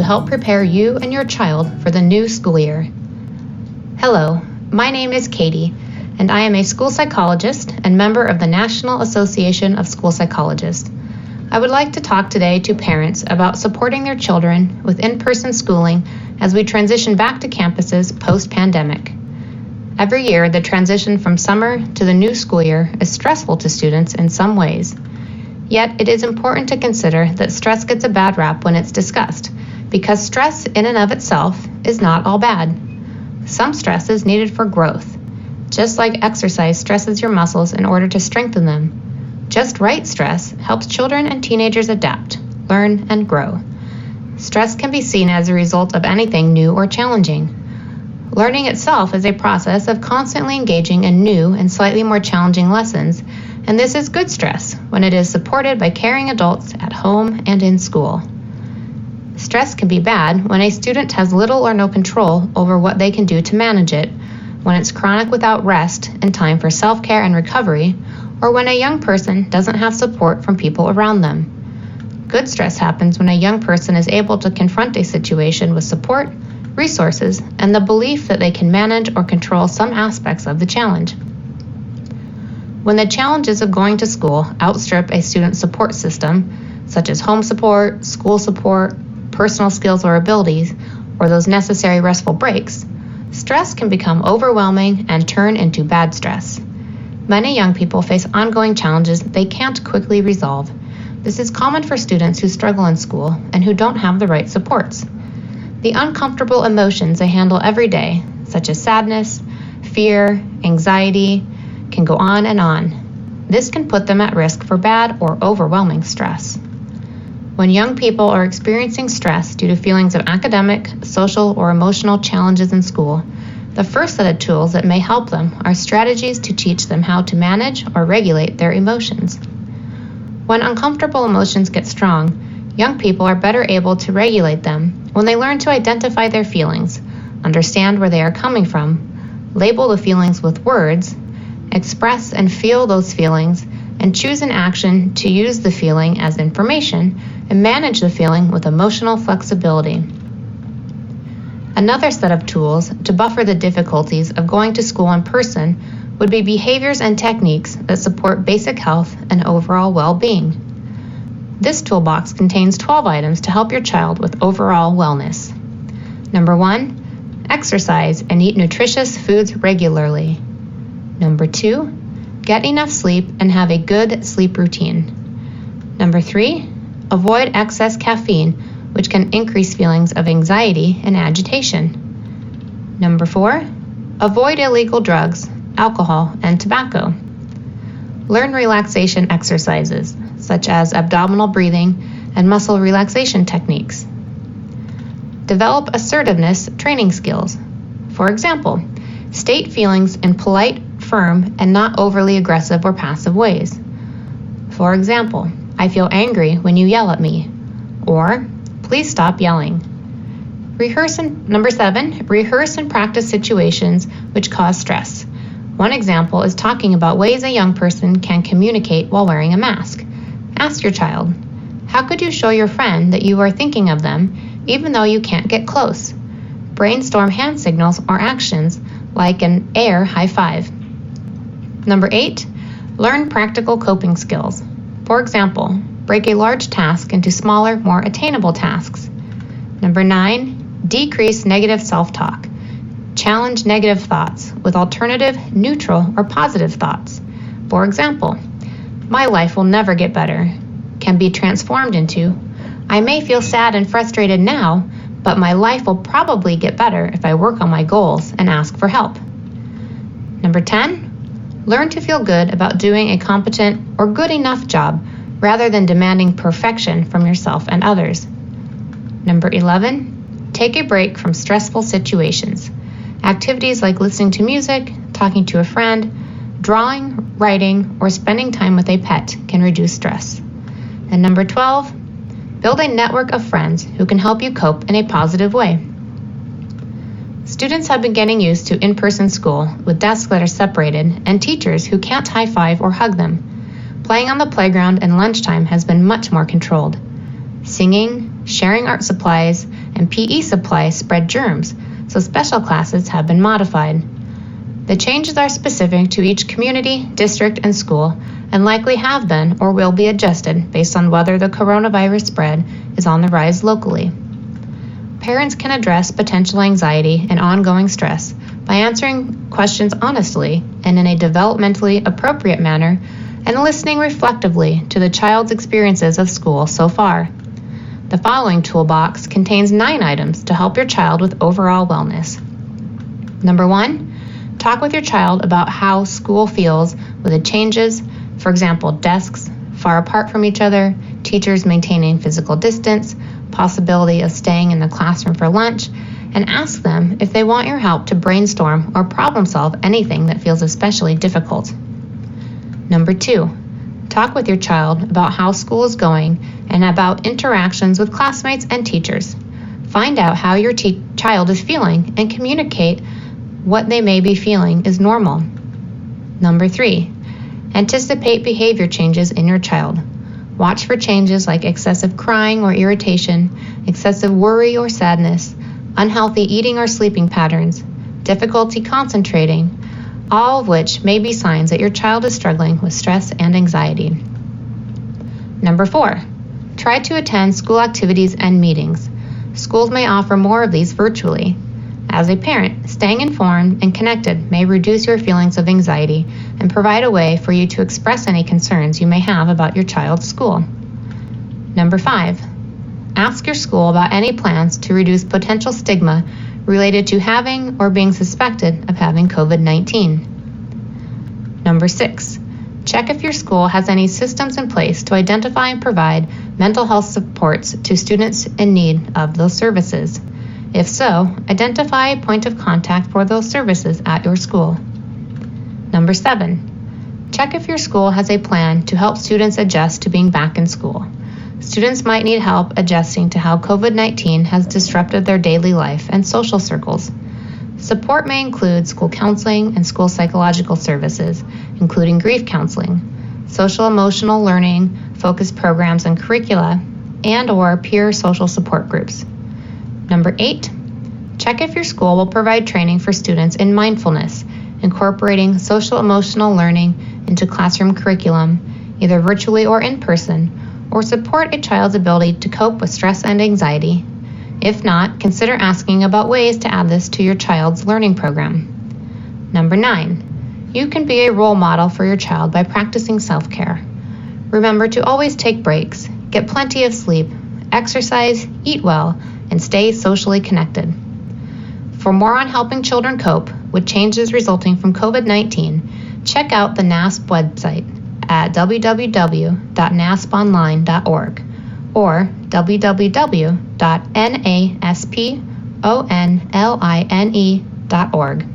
help prepare you and your child for the new school year. Hello, my name is Katie, and I am a school psychologist and member of the National Association of School Psychologists. I would like to talk today to parents about supporting their children with in-person schooling as we transition back to campuses post-pandemic. Every year, the transition from summer to the new school year is stressful to students in some ways. Yet, it is important to consider that stress gets a bad rap when it's discussed, because stress in and of itself is not all bad. Some stress is needed for growth. Just like exercise stresses your muscles in order to strengthen them, just right stress helps children and teenagers adapt, learn, and grow. Stress can be seen as a result of anything new or challenging. Learning itself is a process of constantly engaging in new and slightly more challenging lessons, and this is good stress when it is supported by caring adults at home and in school. Stress can be bad when a student has little or no control over what they can do to manage it, when it's chronic without rest and time for self-care and recovery, or when a young person doesn't have support from people around them. Good stress happens when a young person is able to confront a situation with support, resources, and the belief that they can manage or control some aspects of the challenge. When the challenges of going to school outstrip a student's support system, such as home support, school support, personal skills or abilities, or those necessary restful breaks, stress can become overwhelming and turn into bad stress. Many young people face ongoing challenges they can't quickly resolve. This is common for students who struggle in school and who don't have the right supports. The uncomfortable emotions they handle every day, such as sadness, fear, anxiety, can go on and on. This can put them at risk for bad or overwhelming stress. When young people are experiencing stress due to feelings of academic, social, or emotional challenges in school, the first set of tools that may help them are strategies to teach them how to manage or regulate their emotions. When uncomfortable emotions get strong, young people are better able to regulate them when they learn to identify their feelings, understand where they are coming from, label the feelings with words, express and feel those feelings, and choose an action to use the feeling as information and manage the feeling with emotional flexibility. Another set of tools to buffer the difficulties of going to school in person would be behaviors and techniques that support basic health and overall well-being. This toolbox contains 12 items to help your child with overall wellness. Number 1, exercise and eat nutritious foods regularly. Number 2, get enough sleep and have a good sleep routine. Number 3, avoid excess caffeine, which can increase feelings of anxiety and agitation. Number 4, avoid illegal drugs, alcohol, and tobacco. Learn relaxation exercises, such as abdominal breathing and muscle relaxation techniques. Develop assertiveness training skills. For example, state feelings in polite, firm, and not overly aggressive or passive ways. For example, I feel angry when you yell at me, or please stop yelling. Number 7, rehearse and practice situations which cause stress. One example is talking about ways a young person can communicate while wearing a mask. Ask your child, how could you show your friend that you are thinking of them even though you can't get close? Brainstorm hand signals or actions like an air high five. Number 8, learn practical coping skills. For example, break a large task into smaller, more attainable tasks. Number 9, decrease negative self-talk. Challenge negative thoughts with alternative, neutral, or positive thoughts. For example, my life will never get better can be transformed into, I may feel sad and frustrated now, but my life will probably get better if I work on my goals and ask for help. Number 10, learn to feel good about doing a competent or good enough job rather than demanding perfection from yourself and others. Number 11, take a break from stressful situations. Activities like listening to music, talking to a friend, drawing, writing, or spending time with a pet can reduce stress. And number 12, build a network of friends who can help you cope in a positive way. Students have been getting used to in-person school with desks that are separated and teachers who can't high-five or hug them. Playing on the playground and lunchtime has been much more controlled. Singing, sharing art supplies and PE supplies spread germs, so special classes have been modified. The changes are specific to each community, district, and school, and likely have been or will be adjusted based on whether the coronavirus spread is on the rise locally. Parents can address potential anxiety and ongoing stress by answering questions honestly and in a developmentally appropriate manner, and listening reflectively to the child's experiences of school so far. The following toolbox contains 9 items to help your child with overall wellness. Number 1, talk with your child about how school feels with the changes, for example, desks far apart from each other, teachers maintaining physical distance, possibility of staying in the classroom for lunch, and ask them if they want your help to brainstorm or problem solve anything that feels especially difficult. Number 2, talk with your child about how school is going and about interactions with classmates and teachers. Find out how your child is feeling and communicate what they may be feeling is normal. Number 3, anticipate behavior changes in your child. Watch for changes like excessive crying or irritation, excessive worry or sadness, unhealthy eating or sleeping patterns, difficulty concentrating, all of which may be signs that your child is struggling with stress and anxiety. Number 4, try to attend school activities and meetings. Schools may offer more of these virtually. As a parent, staying informed and connected may reduce your feelings of anxiety and provide a way for you to express any concerns you may have about your child's school. Number 5, ask your school about any plans to reduce potential stigma related to having or being suspected of having COVID-19. Number 6, check if your school has any systems in place to identify and provide mental health supports to students in need of those services. If so, identify a point of contact for those services at your school. Number 7, check if your school has a plan to help students adjust to being back in school. Students might need help adjusting to how COVID-19 has disrupted their daily life and social circles. Support may include school counseling and school psychological services, including grief counseling, social emotional learning, focused programs and curricula, and/or peer social support groups. Number 8, check if your school will provide training for students in mindfulness, incorporating social emotional learning into classroom curriculum, either virtually or in person, or support a child's ability to cope with stress and anxiety. If not, consider asking about ways to add this to your child's learning program. Number 9, you can be a role model for your child by practicing self-care. Remember to always take breaks, get plenty of sleep, exercise, eat well, and stay socially connected. For more on helping children cope with changes resulting from COVID-19, check out the NASP website at www.nasponline.org or www.nasponline.org.